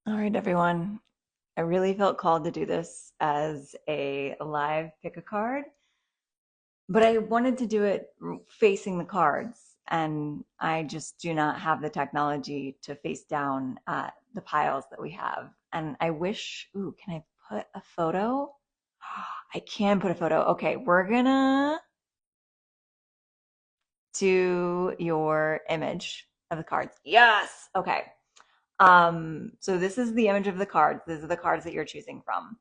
All right, everyone. I really felt called to do this as a live pick a card, but I wanted to do it facing the cards, and I just do not have the technology to face down at the piles that we have. And I wish, ooh, can I put a photo? I can put a photo. Okay, we're gonna do your image of the cards. Yes. Okay. So this is the image of the cards. These are the cards that you're choosing from.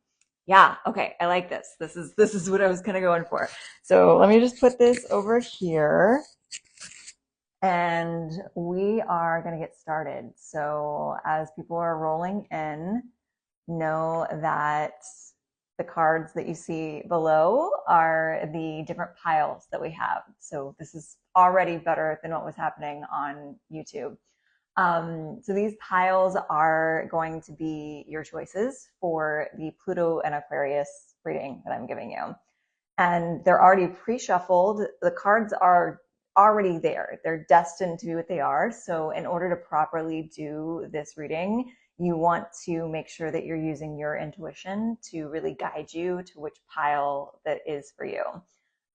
Yeah, okay, I like this. This is what I was kind of going for. So let me just put this over here and we are going to get started. So as people are rolling in, know that the cards that you see below are the different piles that we have. So this is already better than what was happening on YouTube. So these piles are going to be your choices for the Pluto and Aquarius reading that I'm giving you. And they're already pre-shuffled. The cards are already there. They're destined to be what they are. So in order to properly do this reading, you want to make sure that you're using your intuition to really guide you to which pile that is for you.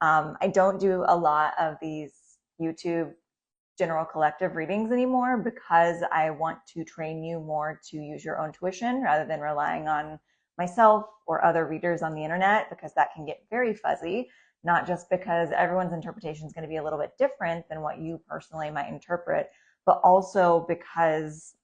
I don't do a lot of these YouTube general collective readings anymore because I want to train you more to use your own tuition rather than relying on myself or other readers on the internet, because that can get very fuzzy, not just because everyone's interpretation is going to be a little bit different than what you personally might interpret, but also because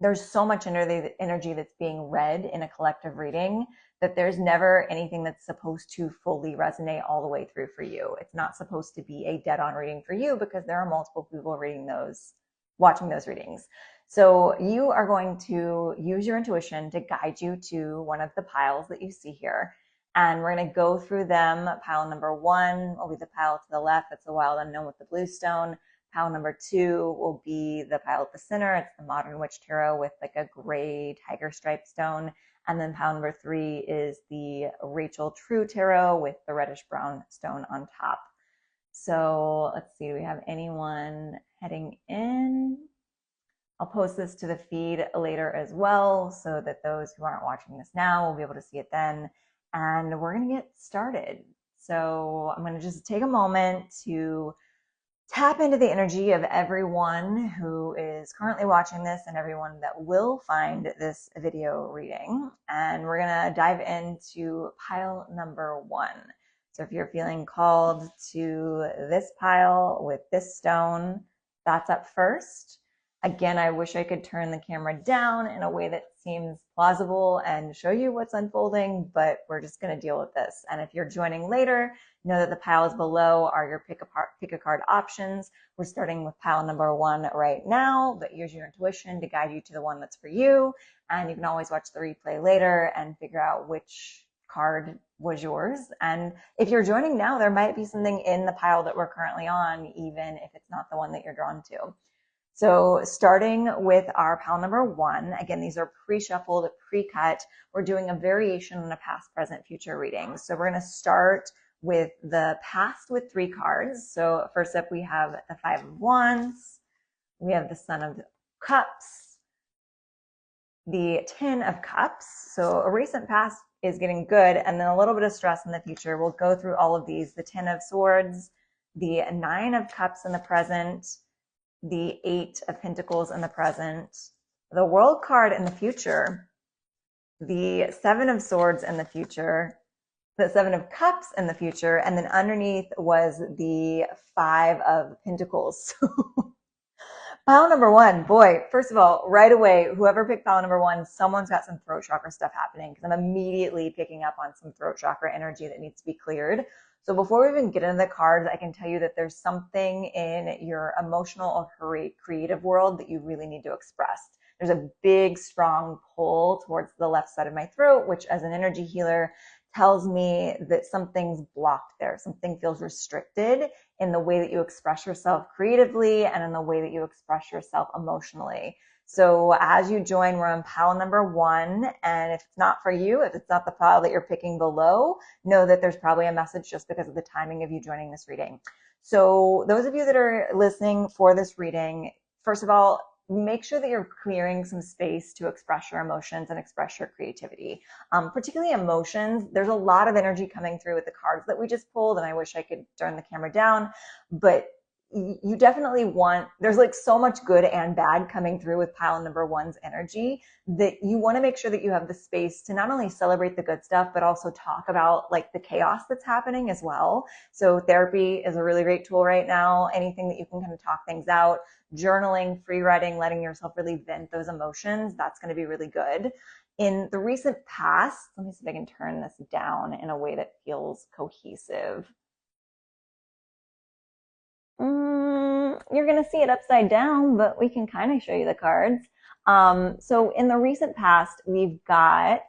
there's so much energy that's being read in a collective reading that there's never anything that's supposed to fully resonate all the way through for you. It's not supposed to be a dead on reading for you because there are multiple people reading those, watching those readings. So you are going to use your intuition to guide you to one of the piles that you see here. And we're going to go through them. Pile number one will be the pile to the left. That's the wild unknown with the blue stone. Pile number two will be the pile at the center. It's the Modern Witch Tarot with like a gray tiger stripe stone. And then pile number three is the Rachel True Tarot with the reddish brown stone on top. So let's see, do we have anyone heading in? I'll post this to the feed later as well so that those who aren't watching this now will be able to see it then. And we're going to get started. So I'm going to just take a moment to tap into the energy of everyone who is currently watching this and everyone that will find this video reading. And we're going to dive into pile number one. So if you're feeling called to this pile with this stone, that's up first. Again, I wish I could turn the camera down in a way that seems plausible and show you what's unfolding, but we're just going to deal with this. And if you're joining later, know that the piles below are your pick a card options. We're starting with pile number one right now, but use your intuition to guide you to the one that's for you. And you can always watch the replay later and figure out which card was yours. And if you're joining now, there might be something in the pile that we're currently on, even if it's not the one that you're drawn to. So starting with our pile number one, again, these are pre-shuffled, pre-cut. We're doing a variation on a past, present, future reading. So we're going to start with the past with three cards. So first up, we have the Five of Wands. We have the Sun of Cups, the Ten of Cups. So a recent past is getting good, and then a little bit of stress in the future. We'll go through all of these. The Ten of Swords, the Nine of Cups in the present, the Eight of Pentacles in the present, the World card in the future, the Seven of Swords in the future, the Seven of Cups in the future, and then underneath was the Five of Pentacles. Pile number one, boy, first of all, right away, whoever picked pile number one, someone's got some throat chakra stuff happening because I'm immediately picking up on some throat chakra energy that needs to be cleared. So before we even get into the cards, I can tell you that there's something in your emotional or creative world that you really need to express. There's a big, strong pull towards the left side of my throat, which as an energy healer tells me that something's blocked there. Something feels restricted in the way that you express yourself creatively and in the way that you express yourself emotionally. So as you join, we're on pile number one. And if it's not for you, if it's not the pile that you're picking below, know that there's probably a message just because of the timing of you joining this reading. So those of you that are listening for this reading, first of all, make sure that you're clearing some space to express your emotions and express your creativity. Particularly emotions. There's a lot of energy coming through with the cards that we just pulled, and I wish I could turn the camera down, but you definitely want, there's like so much good and bad coming through with pile number one's energy that you want to make sure that you have the space to not only celebrate the good stuff, but also talk about like the chaos that's happening as well. So therapy is a really great tool right now. Anything that you can kind of talk things out, journaling, free writing, letting yourself really vent those emotions, that's going to be really good. In the recent past, let me see if I can turn this down in a way that feels cohesive. You're going to see it upside down, but we can kind of show you the cards. So in the recent past, we've got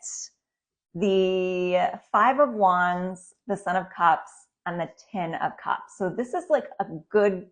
the Five of Wands, the Son of Cups, and the Ten of Cups. So this is like a good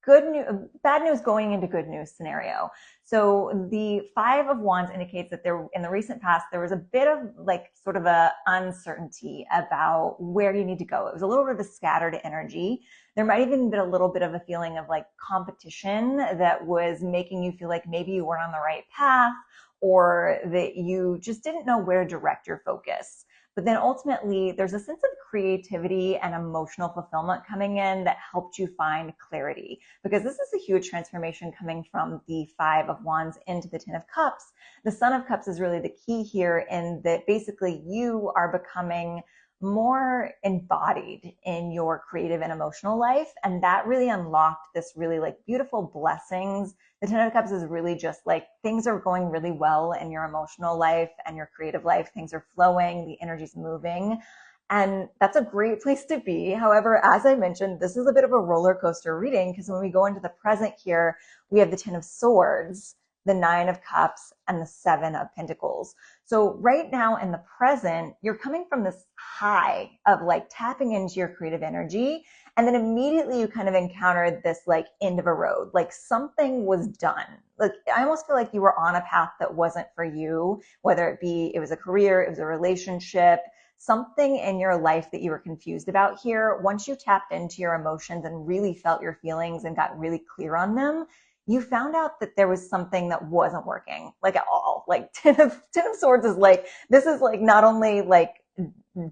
news, bad news going into good news scenario. So the Five of Wands indicates that there, in the recent past, there was a bit of like sort of a uncertainty about where you need to go. It was a little bit of a scattered energy. There might even been a little bit of a feeling of like competition that was making you feel like maybe you weren't on the right path, or that you just didn't know where to direct your focus. But then ultimately, there's a sense of creativity and emotional fulfillment coming in that helped you find clarity. Because this is a huge transformation coming from the Five of Wands into the Ten of Cups. The Son of Cups is really the key here, in that basically you are becoming more embodied in your creative and emotional life. And that really unlocked this really like beautiful blessings. The Ten of Cups is really just like things are going really well in your emotional life and your creative life. Things are flowing, the energy's moving. And that's a great place to be. However, as I mentioned, this is a bit of a roller coaster reading, because when we go into the present here, we have the Ten of Swords, the Nine of Cups, and the Seven of Pentacles. So right now in the present, you're coming from this high of like tapping into your creative energy. And then immediately you kind of encountered this like end of a road, like something was done. Like I almost feel like you were on a path that wasn't for you, whether it be, it was a career, it was a relationship, something in your life that you were confused about here. Once you tapped into your emotions and really felt your feelings and got really clear on them, you found out that there was something that wasn't working, like at all. Like Ten of Swords is like, this is like not only like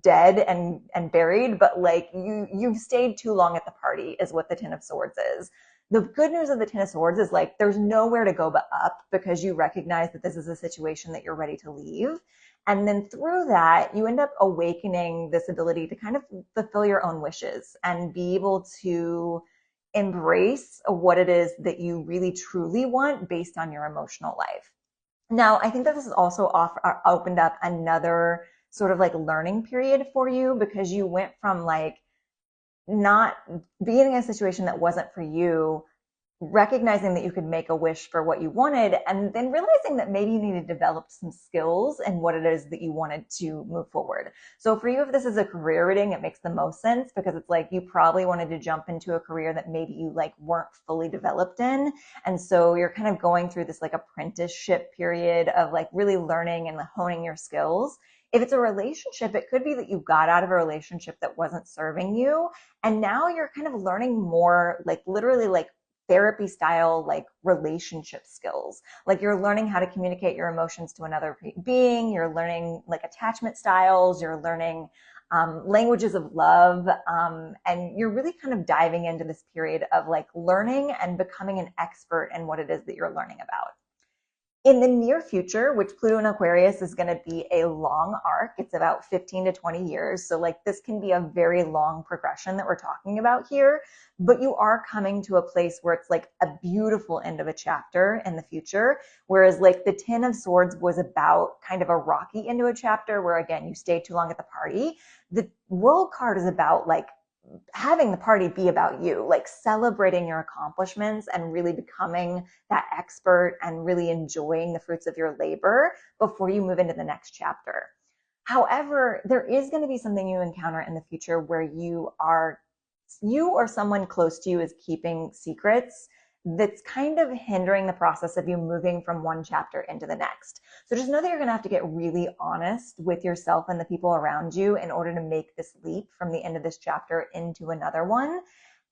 dead and buried, but like you've stayed too long at the party is what the Ten of Swords is. The good news of the Ten of Swords is like there's nowhere to go but up, because you recognize that this is a situation that you're ready to leave. And then through that, you end up awakening this ability to kind of fulfill your own wishes and be able to embrace what it is that you really truly want based on your emotional life. Now, I think that this has also opened up another sort of like learning period for you, because you went from like not being in a situation that wasn't for you, recognizing that you could make a wish for what you wanted, and then realizing that maybe you need to develop some skills in what it is that you wanted to move forward. So for you, if this is a career reading, it makes the most sense, because it's like you probably wanted to jump into a career that maybe you like weren't fully developed in. And so you're kind of going through this like apprenticeship period of like really learning and honing your skills. If it's a relationship, it could be that you got out of a relationship that wasn't serving you, and now you're kind of learning more like literally like therapy style like relationship skills. Like you're learning how to communicate your emotions to another being, you're learning like attachment styles, you're learning languages of love, and you're really kind of diving into this period of like learning and becoming an expert in what it is that you're learning about. In the near future, which Pluto and Aquarius is going to be a long arc, it's about 15 to 20 years. So like this can be a very long progression that we're talking about here, but you are coming to a place where it's like a beautiful end of a chapter in the future. Whereas like the Ten of Swords was about kind of a rocky end of a chapter where again, you stayed too long at the party. The World card is about like having the party be about you, like celebrating your accomplishments and really becoming that expert and really enjoying the fruits of your labor before you move into the next chapter. However, there is going to be something you encounter in the future where you or someone close to you is keeping secrets that's kind of hindering the process of you moving from one chapter into the next. So just know that you're going to have to get really honest with yourself and the people around you in order to make this leap from the end of this chapter into another one.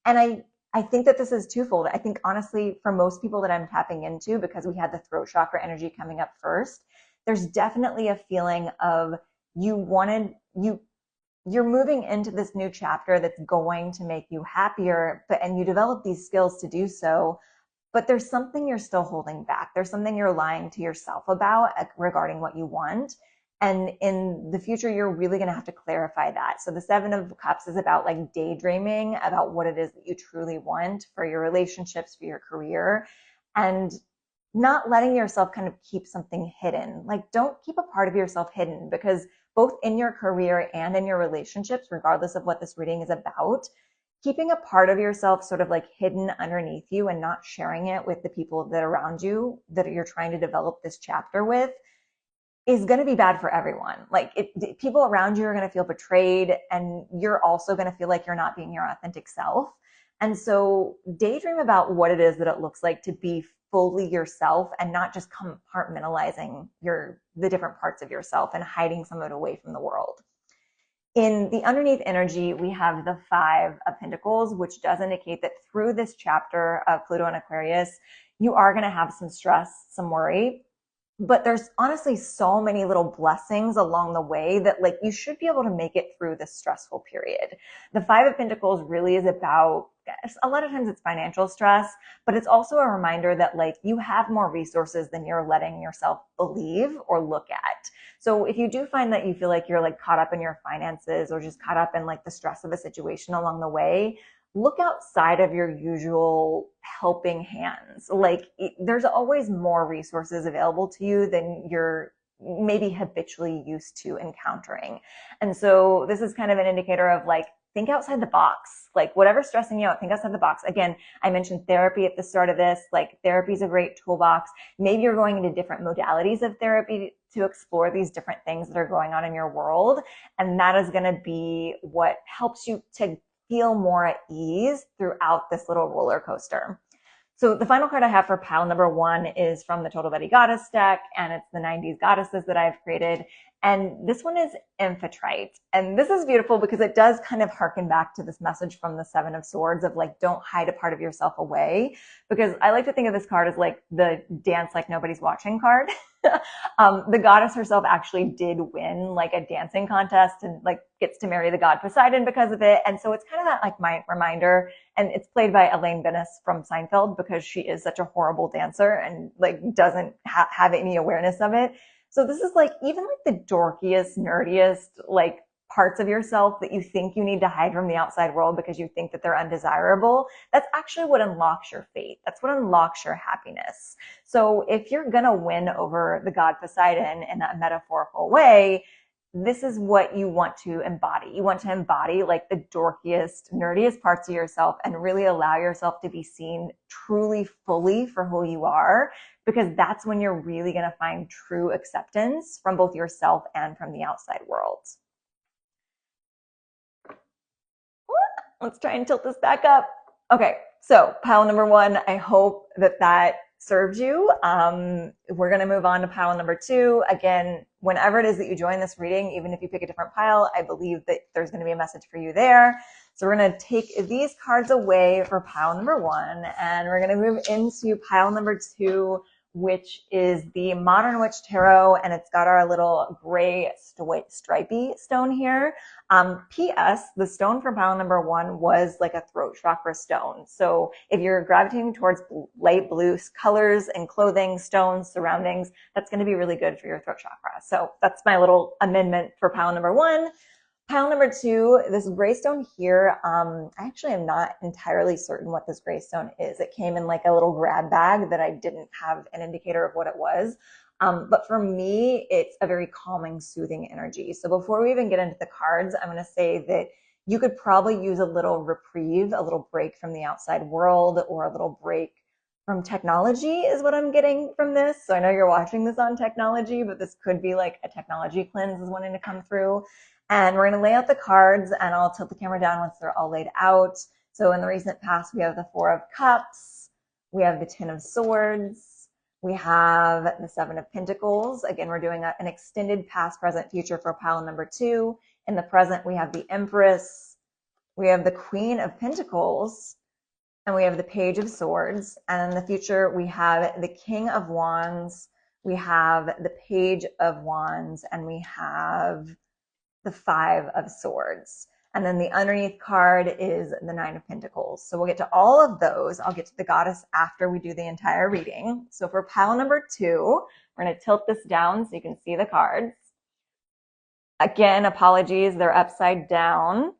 And I think that this is twofold. I think honestly, for most people that I'm tapping into, because we had the throat chakra energy coming up first, there's definitely a feeling of you wanted, you're moving into this new chapter that's going to make you happier, but and you develop these skills to do so, but there's something you're still holding back. There's something you're lying to yourself about regarding what you want. And in the future, you're really going to have to clarify that. So the Seven of Cups is about like daydreaming about what it is that you truly want for your relationships, for your career, and not letting yourself kind of keep something hidden. Like, don't keep a part of yourself hidden, because both in your career and in your relationships, regardless of what this reading is about, keeping a part of yourself sort of like hidden underneath you and not sharing it with the people that are around you that you're trying to develop this chapter with is going to be bad for everyone. Like, people around you are going to feel betrayed, and you're also going to feel like you're not being your authentic self. And so daydream about what it is that it looks like to be fully yourself, and not just compartmentalizing the different parts of yourself and hiding some of it away from the world. In the underneath energy, we have the Five of Pentacles, which does indicate that through this chapter of Pluto and Aquarius, you are going to have some stress, some worry, but there's honestly so many little blessings along the way that like you should be able to make it through this stressful period. The Five of Pentacles really is about, a lot of times it's financial stress, but it's also a reminder that like you have more resources than you're letting yourself believe or look at. So if you do find that you feel like you're like caught up in your finances or just caught up in like the stress of a situation along the way, look outside of your usual helping hands. Like, there's always more resources available to you than you're maybe habitually used to encountering. And so this is kind of an indicator of like, think outside the box. Like, whatever's stressing you out, think outside the box. Again, I mentioned therapy at the start of this. Like, therapy is a great toolbox. Maybe you're going into different modalities of therapy to explore these different things that are going on in your world. And that is going to be what helps you to feel more at ease throughout this little roller coaster. So the final card I have for pile number one is from the Total Betty Goddess deck, and it's the 90s goddesses that I've created. And this one is Amphitrite. And this is beautiful because it does kind of harken back to this message from the Seven of Swords of like, don't hide a part of yourself away. Because I like to think of this card as like the dance like nobody's watching card. The goddess herself actually did win like a dancing contest and like gets to marry the god Poseidon because of it. And so it's kind of that like my reminder. And it's played by Elaine Bennis from Seinfeld because she is such a horrible dancer and like doesn't have any awareness of it. So this is like even like the dorkiest, nerdiest, like parts of yourself that you think you need to hide from the outside world because you think that they're undesirable. That's actually what unlocks your fate. That's what unlocks your happiness. So if you're going to win over the god Poseidon in a metaphorical way, this is what you want to embody. You want to embody like the dorkiest, nerdiest parts of yourself and really allow yourself to be seen truly, fully for who you are, because that's when you're really going to find true acceptance from both yourself and from the outside world. Let's try and tilt this back up. Okay, so pile number one, I hope that served you. We're going to move on to pile number two. Again, whenever it is that you join this reading, even if you pick a different pile, I believe that there's going to be a message for you there. So we're going to take these cards away for pile number one, and we're going to move into pile number two, which is the Modern Witch Tarot, and it's got our little gray stripey stone here. P.S. The stone for pile number one was like a throat chakra stone. So if you're gravitating towards light blue colors and clothing, stones, surroundings, that's going to be really good for your throat chakra. So that's my little amendment for pile number one. Pile number two, this gray stone here, I actually am not entirely certain what this gray stone is. It came in like a little grab bag that I didn't have an indicator of what it was. But for me, it's a very calming, soothing energy. So before we even get into the cards, I'm going to say that you could probably use a little reprieve, a little break from the outside world, or a little break from technology is what I'm getting from this. So I know you're watching this on technology, but this could be like a technology cleanse is wanting to come through. And we're going to lay out the cards, and I'll tilt the camera down once they're all laid out. So in the recent past, we have the Four of Cups, we have the Ten of Swords, we have the Seven of Pentacles. Again, we're doing an extended past, present, future for pile number two. In the present, we have the Empress, we have the Queen of Pentacles, and we have the Page of Swords. And in the future, we have the King of Wands, we have the Page of Wands, and we have the Five of Swords. And then the underneath card is the Nine of Pentacles. So we'll get to all of those. I'll get to the goddess after we do the entire reading. So for pile number 2, we're going to tilt this down so you can see the cards. Again, apologies, they're upside down,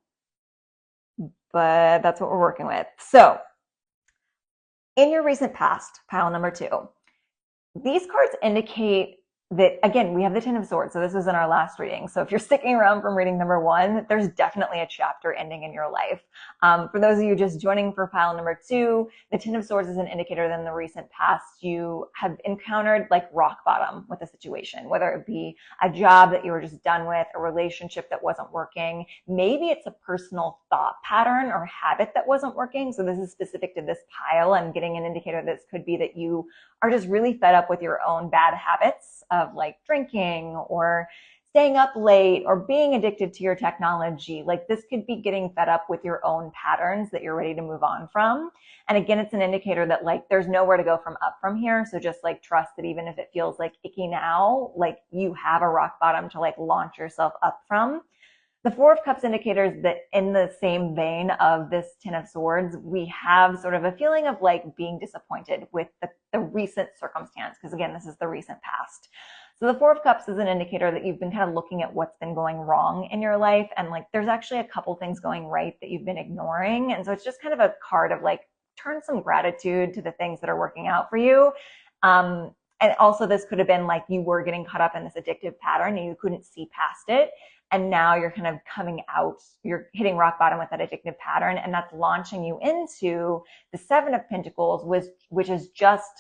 but that's what we're working with. So in your recent past, pile number 2, these cards indicate that, again, we have the Ten of Swords. So this was in our last reading. So if you're sticking around from reading number 1, there's definitely a chapter ending in your life. For those of you just joining for pile number 2, the Ten of Swords is an indicator that in the recent past you have encountered like rock bottom with a situation, whether it be a job that you were just done with, a relationship that wasn't working. Maybe it's a personal thought pattern or habit that wasn't working. So this is specific to this pile. I'm getting an indicator this could be that you are just really fed up with your own bad habits of like drinking or staying up late or being addicted to your technology. Like this could be getting fed up with your own patterns that you're ready to move on from. And again, it's an indicator that like there's nowhere to go from up from here. So just like trust that even if it feels like icky now, like you have a rock bottom to like launch yourself up from. The Four of Cups indicators that in the same vein of this Ten of Swords, we have sort of a feeling of like being disappointed with the recent circumstance, because again, this is the recent past. So the Four of Cups is an indicator that you've been kind of looking at what's been going wrong in your life, and like there's actually a couple things going right that you've been ignoring. And so it's just kind of a card of like turn some gratitude to the things that are working out for you. And also this could have been like you were getting caught up in this addictive pattern and you couldn't see past it. And now you're kind of coming out, you're hitting rock bottom with that addictive pattern, and that's launching you into the Seven of Pentacles, which is just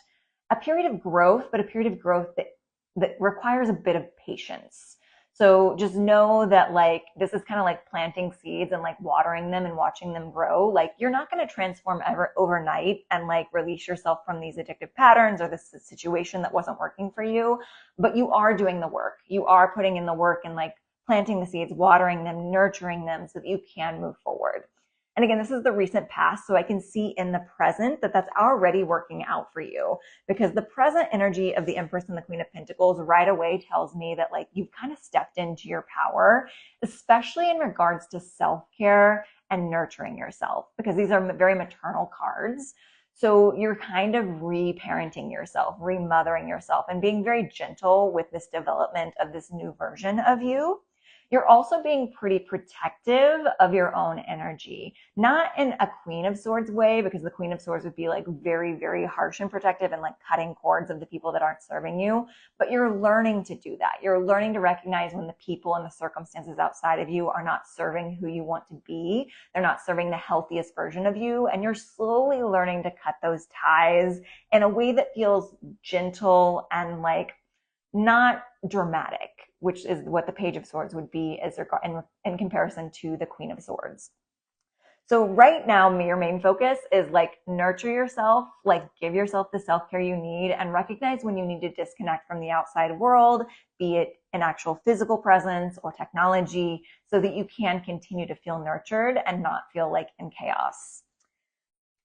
a period of growth, but a period of growth that requires a bit of patience. So just know that like this is kind of like planting seeds and like watering them and watching them grow. Like you're not going to transform ever overnight and like release yourself from these addictive patterns or this situation that wasn't working for you, but you are doing the work. You are putting in the work and like planting the seeds, watering them, nurturing them so that you can move forward. And again, this is the recent past, so I can see in the present that that's already working out for you, because the present energy of the Empress and the Queen of Pentacles right away tells me that like you've kind of stepped into your power, especially in regards to self-care and nurturing yourself, because these are very maternal cards. So you're kind of reparenting yourself, remothering yourself, and being very gentle with this development of this new version of you. You're also being pretty protective of your own energy, not in a Queen of Swords way, because the Queen of Swords would be like very, very harsh and protective and like cutting cords of the people that aren't serving you. But you're learning to do that. You're learning to recognize when the people and the circumstances outside of you are not serving who you want to be. They're not serving the healthiest version of you. And you're slowly learning to cut those ties in a way that feels gentle and like not dramatic, which is what the Page of Swords would be as in comparison to the Queen of Swords. So right now, your main focus is like nurture yourself, like give yourself the self-care you need, and recognize when you need to disconnect from the outside world, be it an actual physical presence or technology, so that you can continue to feel nurtured and not feel like in chaos.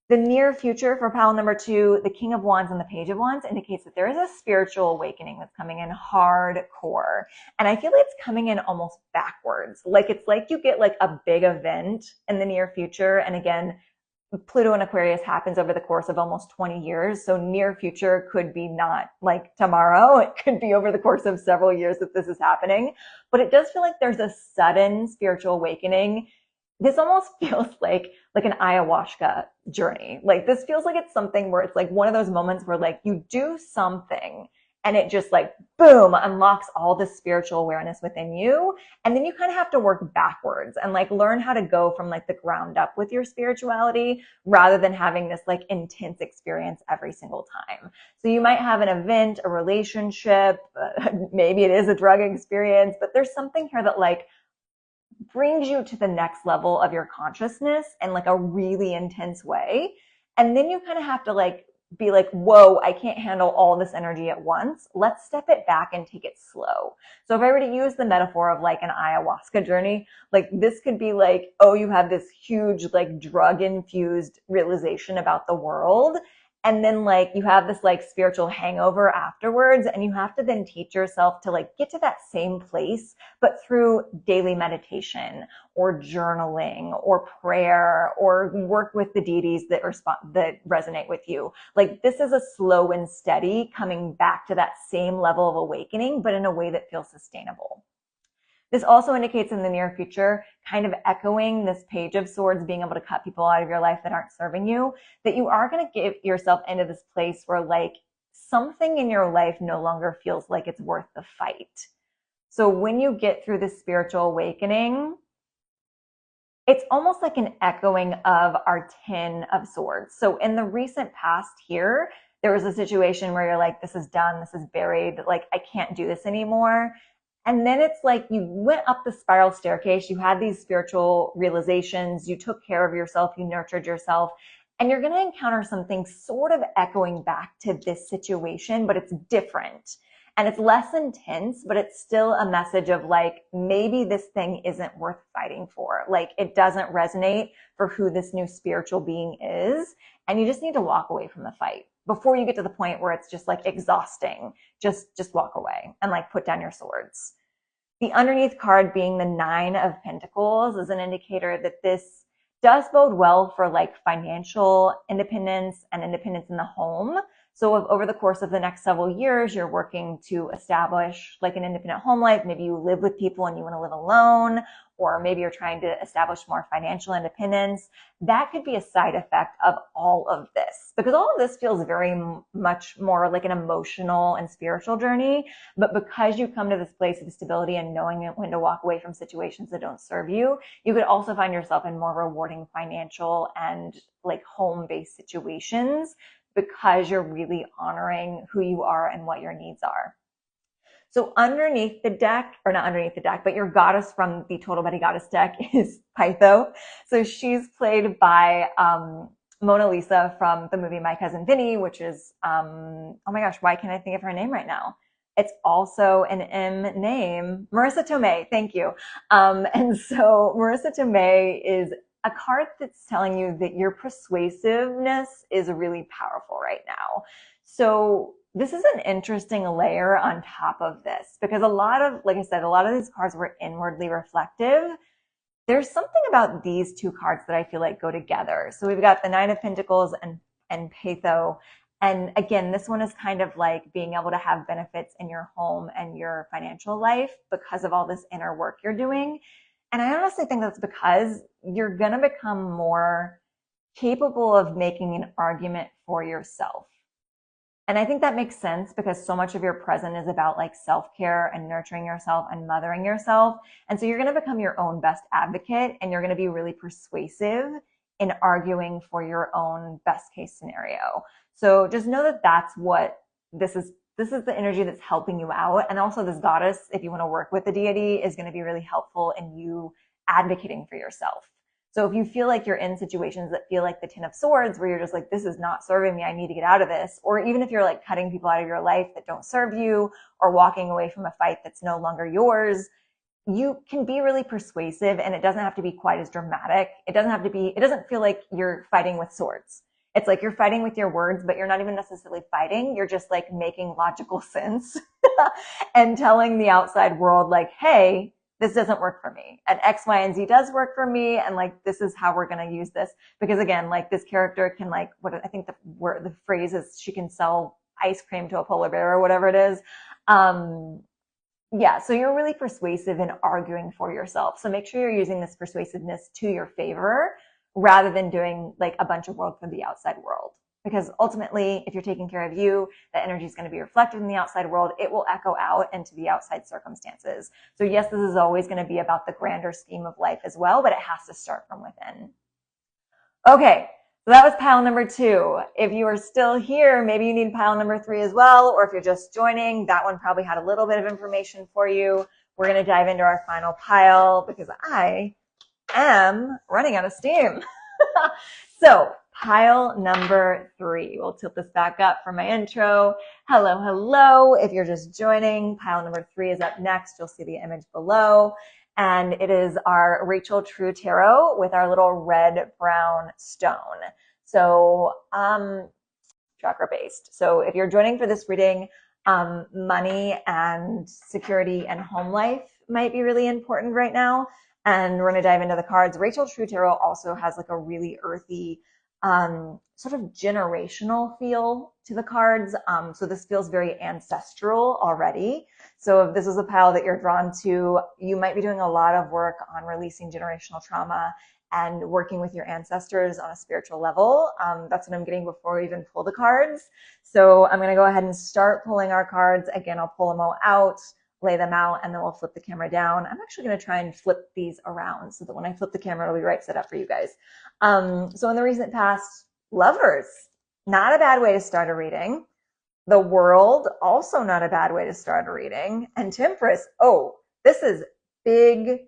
The near future for pile number 2, the King of Wands and the Page of Wands, indicates that there is a spiritual awakening that's coming in hardcore. And I feel like it's coming in almost backwards. Like it's like you get like a big event in the near future. And again, Pluto in Aquarius happens over the course of almost 20 years. So near future could be not like tomorrow. It could be over the course of several years that this is happening. But it does feel like there's a sudden spiritual awakening. This almost feels like an ayahuasca journey. Like this feels like it's something where it's like one of those moments where like you do something and it just like, boom, unlocks all this spiritual awareness within you. And then you kind of have to work backwards and like learn how to go from like the ground up with your spirituality rather than having this like intense experience every single time. So you might have an event, a relationship, maybe it is a drug experience, but there's something here that like brings you to the next level of your consciousness in like a really intense way. And then you kind of have to like be like, whoa, I can't handle all this energy at once. Let's step it back and take it slow. So if I were to use the metaphor of like an ayahuasca journey, like this could be like, oh, you have this huge like drug infused realization about the world. And then like you have this like spiritual hangover afterwards, and you have to then teach yourself to like get to that same place, but through daily meditation or journaling or prayer or work with the deities that resonate with you. Like this is a slow and steady coming back to that same level of awakening, but in a way that feels sustainable. This also indicates in the near future, kind of echoing this Page of Swords, being able to cut people out of your life that aren't serving you, that you are going to get yourself into this place where like something in your life no longer feels like it's worth the fight. So when you get through this spiritual awakening, it's almost like an echoing of our 10 of Swords. So in the recent past here, there was a situation where you're like, this is done, this is buried, like I can't do this anymore. And then it's like you went up the spiral staircase, you had these spiritual realizations, you took care of yourself, you nurtured yourself, and you're going to encounter something sort of echoing back to this situation, but it's different. And it's less intense, but it's still a message of like, maybe this thing isn't worth fighting for. Like it doesn't resonate for who this new spiritual being is. And you just need to walk away from the fight before you get to the point where it's just like exhausting. Just walk away and like put down your swords. The underneath card being the 9 of Pentacles is an indicator that this does bode well for like financial independence and independence in the home. So if over the course of the next several years, you're working to establish like an independent home life, maybe you live with people and you want to live alone, or maybe you're trying to establish more financial independence, that could be a side effect of all of this, because all of this feels very much more like an emotional and spiritual journey. But because you come to this place of stability and knowing when to walk away from situations that don't serve you, you could also find yourself in more rewarding financial and like home-based situations, because you're really honoring who you are and what your needs are. So underneath the deck, or not underneath the deck, but your goddess from the Total Betty Goddess deck is Pytho. So she's played by Mona Lisa from the movie My Cousin Vinny, which is, oh my gosh, why can't I think of her name right now? It's also an M name, Marissa Tomei, thank you. And so Marissa Tomei is a card that's telling you that your persuasiveness is really powerful right now. So this is an interesting layer on top of this, because a lot of, like I said, a lot of these cards were inwardly reflective. There's something about these two cards that I feel like go together. So we've got the 9 of Pentacles and Pytho. And again, this one is kind of like being able to have benefits in your home and your financial life because of all this inner work you're doing. And I honestly think that's because you're going to become more capable of making an argument for yourself. And I think that makes sense because so much of your present is about like self-care and nurturing yourself and mothering yourself. And so you're going to become your own best advocate, and you're going to be really persuasive in arguing for your own best case scenario. So just know that that's what this is. This is the energy that's helping you out. And also this goddess, if you want to work with the deity, is going to be really helpful in you advocating for yourself. So if you feel like you're in situations that feel like the 10 of Swords, where you're just like, this is not serving me, I need to get out of this. Or even if you're like cutting people out of your life that don't serve you, or walking away from a fight that's no longer yours, you can be really persuasive, and it doesn't have to be quite as dramatic. It doesn't feel like you're fighting with swords. It's like you're fighting with your words, but you're not even necessarily fighting. You're just like making logical sense and telling the outside world like, hey, this doesn't work for me. And X, Y, and Z does work for me. And like, this is how we're going to use this. Because again, like this character can like, what I think the phrase is, she can sell ice cream to a polar bear or whatever it is. Yeah, so you're really persuasive in arguing for yourself. So make sure you're using this persuasiveness to your favor, rather than doing like a bunch of work for the outside world. Because ultimately, if you're taking care of you, that energy is going to be reflected in the outside world. It will echo out into the outside circumstances. So yes, this is always going to be about the grander scheme of life as well, but it has to start from within. Okay, so that was pile number 2. If you are still here, maybe you need pile number 3 as well, or if you're just joining, that one probably had a little bit of information for you. We're going to dive into our final pile because I am running out of steam. So Pile number 3. We'll tilt this back up for my intro. Hello, hello. If you're just joining, pile number 3 is up next. You'll see the image below. And it is our Rachel True Tarot with our little red-brown stone. So, chakra based. So if you're joining for this reading, money and security and home life might be really important right now. And we're going to dive into the cards. Rachel True Tarot also has like a really earthy, sort of generational feel to the cards. So this feels very ancestral already. So if this is a pile that you're drawn to, you might be doing a lot of work on releasing generational trauma and working with your ancestors on a spiritual level. That's what I'm getting before we even pull the cards. So I'm going to go ahead and start pulling our cards. Again, I'll pull them all out, lay them out, and then we'll flip the camera down. I'm actually going to try and flip these around so that when I flip the camera, it'll be right set up for you guys. So in the recent past, Lovers, not a bad way to start a reading. The World, also not a bad way to start a reading. And Temperance, oh, this is big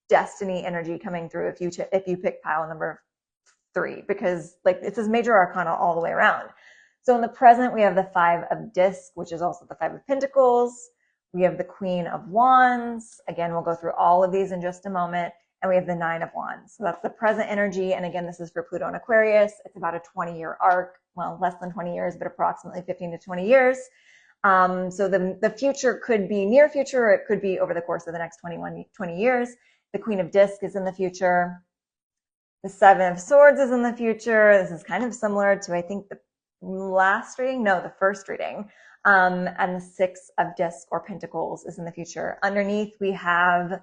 destiny energy coming through if you pick pile number 3, because like it says major arcana all the way around. So in the present, we have the 5 of Discs, which is also the 5 of Pentacles. We have the Queen of Wands. Again, we'll go through all of these in just a moment. And we have the 9 of Wands. So that's the present energy. And again, this is for Pluto and Aquarius. It's about a 20-year arc. Well, less than 20 years, but approximately 15 to 20 years. So the future could be near future, or it could be over the course of the next 20 years. The Queen of Discs is in the future. The 7 of Swords is in the future. This is kind of similar to, I think, the last reading. No, the first reading. And the 6 of Discs or Pentacles is in the future. Underneath, we have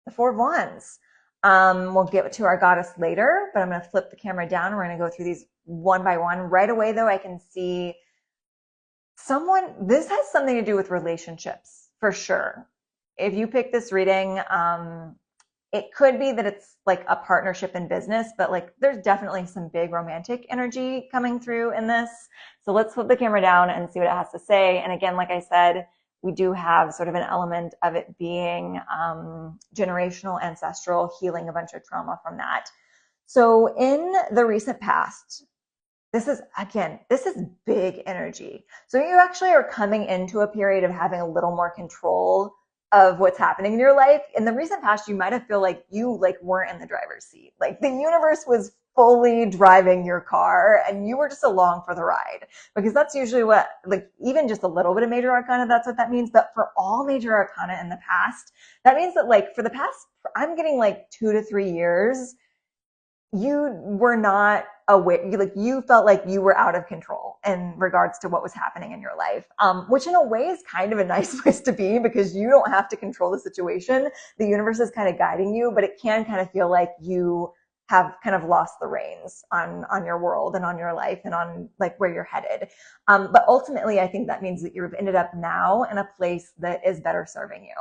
the 4 of Wands. We'll get to our goddess later, but I'm going to flip the camera down. We're going to go through these one by one. Right away, though, I can see this has something to do with relationships, for sure. If you pick this reading, it could be that it's like a partnership in business, but like there's definitely some big romantic energy coming through in this. So let's flip the camera down and see what it has to say. And again, like I said, we do have sort of an element of it being generational, ancestral, healing a bunch of trauma from that. So in the recent past, this is big energy. So you actually are coming into a period of having a little more control of what's happening in your life. In the recent past, you might have feel like you weren't in the driver's seat. Like the universe was fully driving your car and you were just along for the ride, because that's usually what, like even just a little bit of major arcana, that's what that means. But for all major arcana in the past, that means that like for the past, I'm getting like 2 to 3 years, you were not aware, you felt like you were out of control in regards to what was happening in your life, which in a way is kind of a nice place to be, because you don't have to control the situation. The universe is kind of guiding you, but it can kind of feel like you have kind of lost the reins on your world and on your life and on like where you're headed. But ultimately, I think that means that you've ended up now in a place that is better serving you.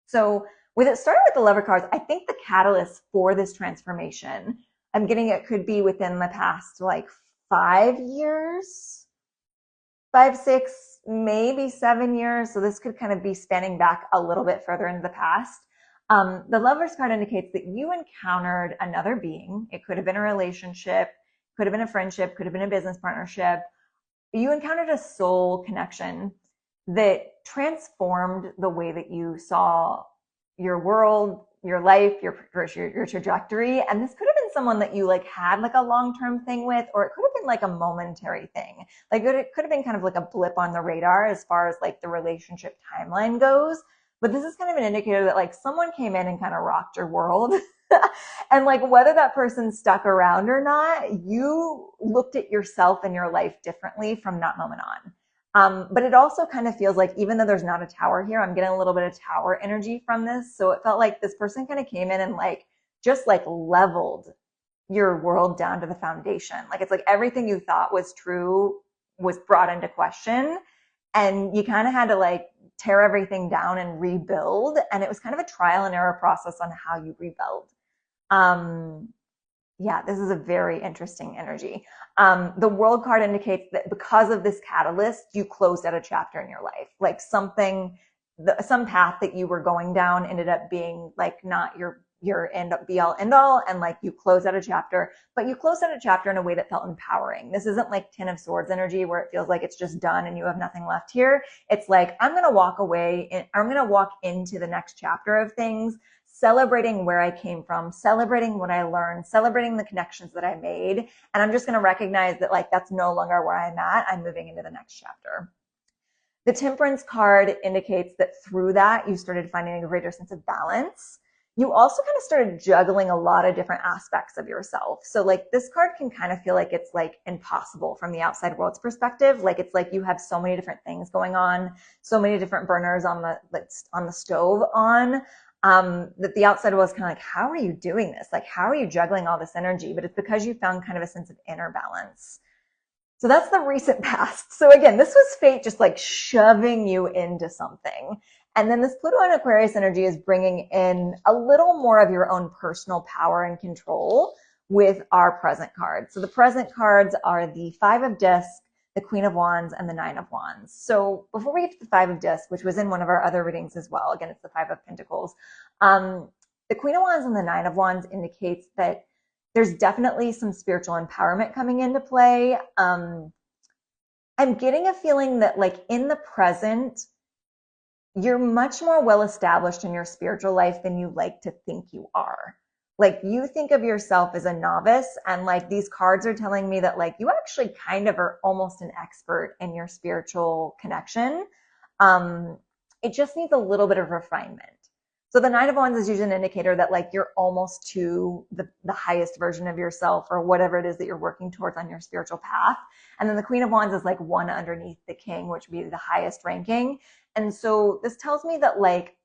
So with it starting with the Lover cards, I think the catalyst for this transformation, I'm getting it could be within the past like 5 years, 5, 6, maybe 7 years. So this could kind of be spanning back a little bit further into the past. The Lovers card indicates that you encountered another being. It could have been a relationship, could have been a friendship, could have been a business partnership. You encountered a soul connection that transformed the way that you saw your world, your life, your trajectory. And this could have been someone that you like had like a long-term thing with, or it could have been like a momentary thing. Like it could have been kind of like a blip on the radar as far as like the relationship timeline goes. But this is kind of an indicator that like someone came in and kind of rocked your world. And like whether that person stuck around or not, you looked at yourself and your life differently from that moment on. But it also kind of feels like, even though there's not a tower here, I'm getting a little bit of tower energy from this. So it felt like this person kind of came in and like just like leveled your world down to the foundation. Like it's like everything you thought was true was brought into question, and you kind of had to like tear everything down and rebuild. And it was kind of a trial and error process on how you rebuild. Yeah, this is a very interesting energy. The World card indicates that because of this catalyst, you closed out a chapter in your life. Like some path that you were going down ended up being like not your end be all end all and like you close out a chapter, but you close out a chapter in a way that felt empowering. This isn't like Ten of Swords energy where it feels like it's just done and you have nothing left here. It's like, I'm going to walk away and I'm going to walk into the next chapter of things, celebrating where I came from, celebrating what I learned, celebrating the connections that I made. And I'm just going to recognize that like, that's no longer where I'm at. I'm moving into the next chapter. The Temperance card indicates that through that, you started finding a greater sense of balance. You also kind of started juggling a lot of different aspects of yourself. So like this card can kind of feel like it's like impossible from the outside world's perspective. Like it's like you have so many different things going on, so many different burners on the stove on, that the outside world is kind of like, how are you doing this? Like, how are you juggling all this energy? But it's because you found kind of a sense of inner balance. So that's the recent past. So again, this was fate just like shoving you into something. And then this Pluto and Aquarius energy is bringing in a little more of your own personal power and control with our present cards. So the present cards are the Five of Discs, the Queen of Wands, and the Nine of Wands. So before we get to the Five of Discs, which was in one of our other readings as well, again, it's the Five of Pentacles. The Queen of Wands and the Nine of Wands indicates that there's definitely some spiritual empowerment coming into play. I'm getting a feeling that like in the present, you're much more well established in your spiritual life than you like to think you are. Like you think of yourself as a novice, and like these cards are telling me that like you actually kind of are almost an expert in your spiritual connection. It just needs a little bit of refinement. So the Nine of Wands is usually an indicator that like you're almost to the highest version of yourself or whatever it is that you're working towards on your spiritual path. And then the Queen of Wands is like one underneath the King, which would be the highest ranking. And so this tells me that like,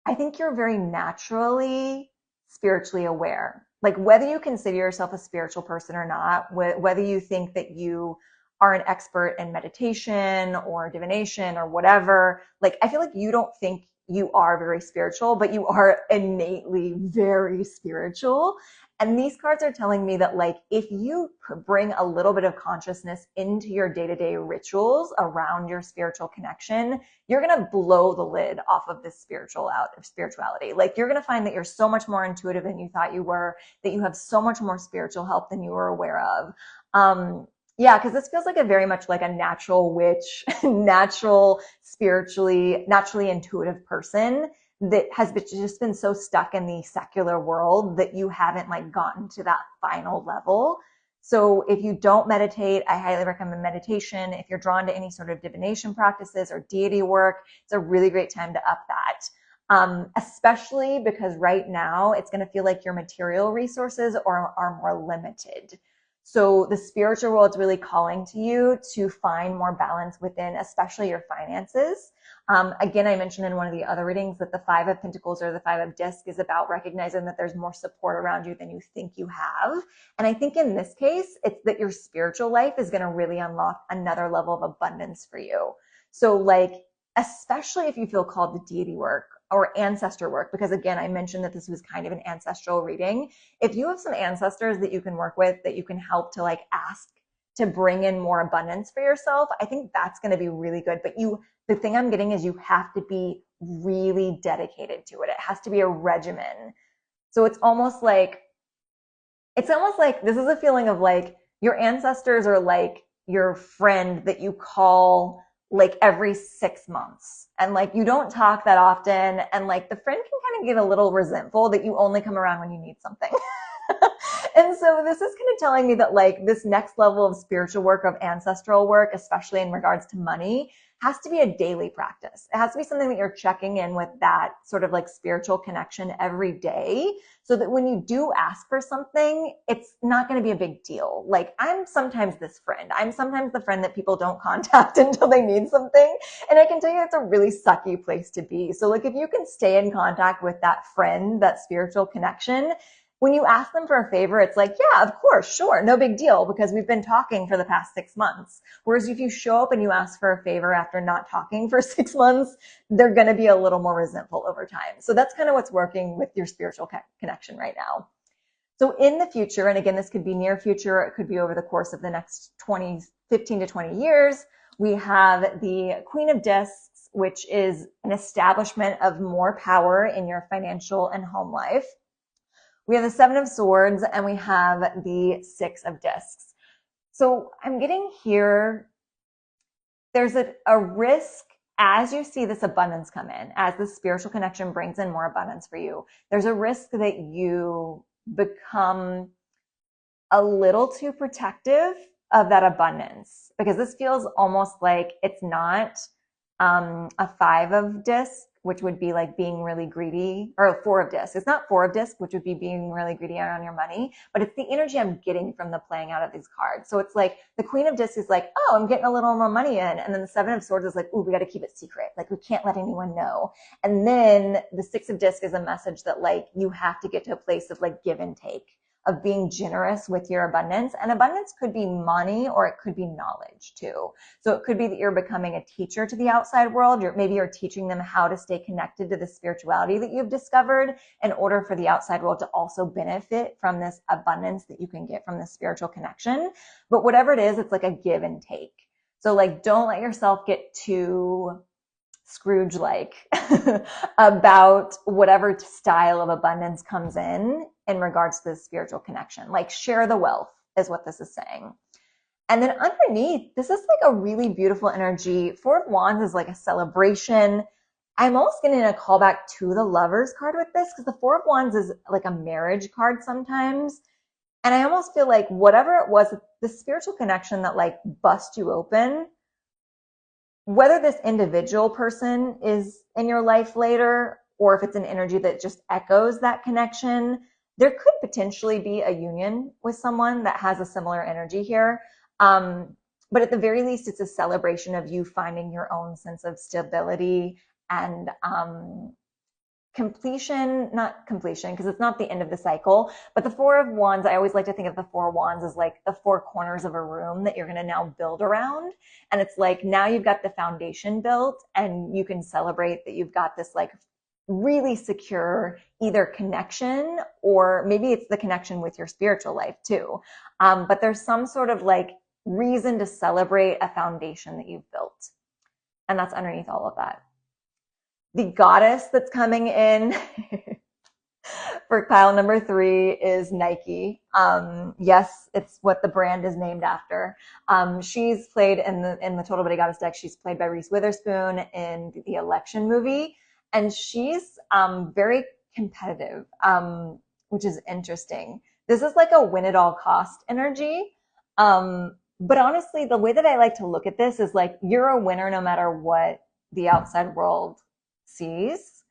I think you're very naturally spiritually aware. Like whether you consider yourself a spiritual person or not, whether you think that you are an expert in meditation or divination or whatever, like I feel like you don't think you are very spiritual, but you are innately very spiritual. And these cards are telling me that like, if you bring a little bit of consciousness into your day-to-day rituals around your spiritual connection, you're going to blow the lid off of this spirituality. Like you're going to find that you're so much more intuitive than you thought you were, that you have so much more spiritual help than you were aware of. Yeah, because this feels like a very much like a natural witch, naturally intuitive person that has just been so stuck in the secular world that you haven't like gotten to that final level. So if you don't meditate, I highly recommend meditation. If you're drawn to any sort of divination practices or deity work, it's a really great time to up that. Especially because right now it's going to feel like your material resources are more limited. So the spiritual world is really calling to you to find more balance within, especially your finances. Again, I mentioned in one of the other readings that the Five of Pentacles or the Five of Discs is about recognizing that there's more support around you than you think you have. And I think in this case, it's that your spiritual life is going to really unlock another level of abundance for you. So like, especially if you feel called to deity work or ancestor work, because again, I mentioned that this was kind of an ancestral reading. If you have some ancestors that you can work with, that you can help to like ask to bring in more abundance for yourself, I think that's going to be really good. But the thing I'm getting is you have to be really dedicated to it. It has to be a regimen. So it's almost like this is a feeling of like your ancestors are like your friend that you call like every 6 months, and like you don't talk that often, and like the friend can kind of get a little resentful that you only come around when you need something. And so this is kind of telling me that like this next level of spiritual work, of ancestral work, especially in regards to money, has to be a daily practice. It has to be something that you're checking in with that sort of like spiritual connection every day, so that when you do ask for something, it's not going to be a big deal. Like I'm sometimes this friend. I'm sometimes the friend that people don't contact until they need something. And I can tell you it's a really sucky place to be. So like if you can stay in contact with that friend, that spiritual connection, when you ask them for a favor, it's like, yeah, of course, sure, no big deal, because we've been talking for the past 6 months. Whereas if you show up and you ask for a favor after not talking for 6 months, they're going to be a little more resentful over time. So that's kind of what's working with your spiritual connection right now. So in the future, and again, this could be near future, it could be over the course of the next 15 to 20 years, we have the Queen of Discs, which is an establishment of more power in your financial and home life. we have the Seven of Swords, and we have the Six of Discs. So I'm getting here, there's a risk as you see this abundance come in, as the spiritual connection brings in more abundance for you, there's a risk that you become a little too protective of that abundance, because this feels almost like it's not a Five of Disc, which would be like being really greedy, or a Four of Disc. It's not Four of Disc, which would be being really greedy on your money, but it's the energy I'm getting from the playing out of these cards. So it's like the Queen of Discs is like, oh, I'm getting a little more money in. And then the Seven of Swords is like, ooh, we got to keep it secret. Like, we can't let anyone know. And then the Six of Discs is a message that like you have to get to a place of like give and take, of being generous with your abundance. And abundance could be money, or it could be knowledge too. So it could be that you're becoming a teacher to the outside world. Maybe you're teaching them how to stay connected to the spirituality that you've discovered in order for the outside world to also benefit from this abundance that you can get from the spiritual connection. But whatever it is, it's like a give and take. So like, don't let yourself get too Scrooge-like about whatever style of abundance comes in regards to the spiritual connection. Like, share the wealth is what this is saying. And then underneath, this is like a really beautiful energy. Four of Wands is like a celebration. I'm almost getting a callback to the Lovers card with this, because the Four of Wands is like a marriage card sometimes. And I almost feel like whatever it was, the spiritual connection that like bust you open, whether this individual person is in your life later, or if it's an energy that just echoes that connection, there could potentially be a union with someone that has a similar energy here. But at the very least, it's a celebration of you finding your own sense of stability and completion, not completion, because it's not the end of the cycle, but the Four of Wands, I always like to think of the Four of Wands as like the four corners of a room that you're going to now build around. And it's like, now you've got the foundation built, and you can celebrate that you've got this like really secure either connection, or maybe it's the connection with your spiritual life too. But there's some sort of like reason to celebrate a foundation that you've built. And that's underneath all of that. The Goddess that's coming in for pile number 3 is Nike. Yes, it's what the brand is named after. She's played in the Total Body Goddess deck. She's played by Reese Witherspoon in the Election movie, and she's very competitive, which is interesting. This is like a win at all cost energy. But honestly, the way that I like to look at this is like, you're a winner no matter what the outside world sees.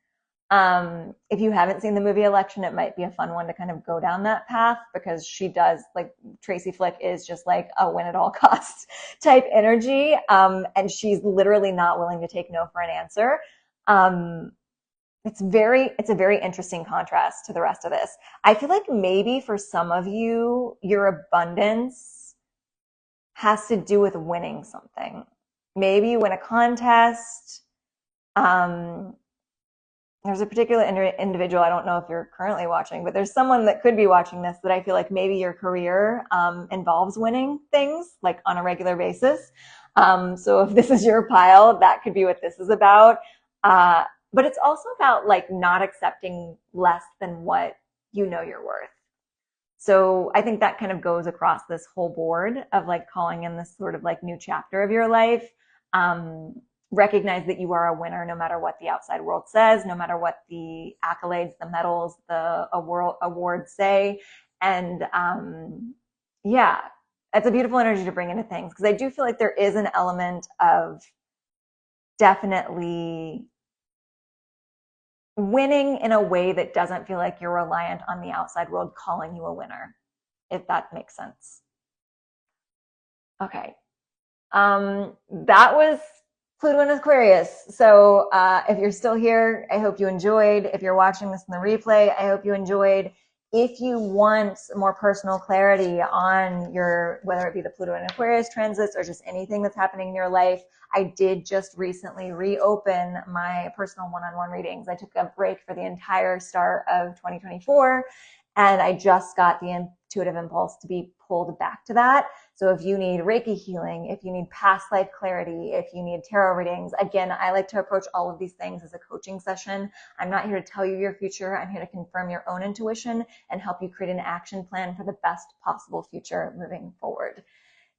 If you haven't seen the movie Election, it might be a fun one to kind of go down that path, because she does, like, Tracy Flick is just like a win at all costs type energy. And she's literally not willing to take no for an answer. It's a very interesting contrast to the rest of this. I feel like maybe for some of you, your abundance has to do with winning something. Maybe you win a contest. There's a particular individual, I don't know if you're currently watching, but there's someone that could be watching this that I feel like maybe your career involves winning things like on a regular basis. So if this is your pile, that could be what this is about. But it's also about like not accepting less than what you know you're worth. So I think that kind of goes across this whole board of like calling in this sort of like new chapter of your life. Recognize that you are a winner no matter what the outside world says, no matter what the accolades, the medals, the awards say. And yeah, it's a beautiful energy to bring into things, because I do feel like there is an element of definitely winning in a way that doesn't feel like you're reliant on the outside world calling you a winner, if that makes sense. Okay. That was Pluto and Aquarius. So if you're still here, I hope you enjoyed. If you're watching this in the replay, I hope you enjoyed. If you want more personal clarity on your, whether it be the Pluto and Aquarius transits or just anything that's happening in your life, I did just recently reopen my personal one-on-one readings. I took a break for the entire start of 2024. And I just got the intuitive impulse to be pulled back to that. So if you need Reiki healing, if you need past life clarity, if you need tarot readings, again, I like to approach all of these things as a coaching session. I'm not here to tell you your future. I'm here to confirm your own intuition and help you create an action plan for the best possible future moving forward.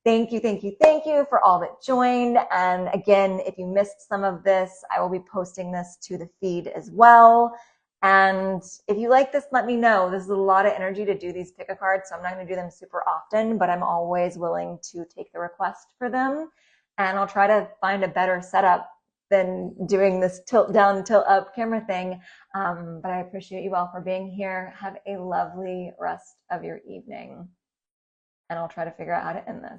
Thank you, thank you, thank you for all that joined. And again, if you missed some of this, I will be posting this to the feed as well. And if you like this, let me know. This is a lot of energy to do these pick a cards, so I'm not going to do them super often, but I'm always willing to take the request for them. And I'll try to find a better setup than doing this tilt down, tilt up camera thing. But I appreciate you all for being here. Have a lovely rest of your evening. And I'll try to figure out how to end this.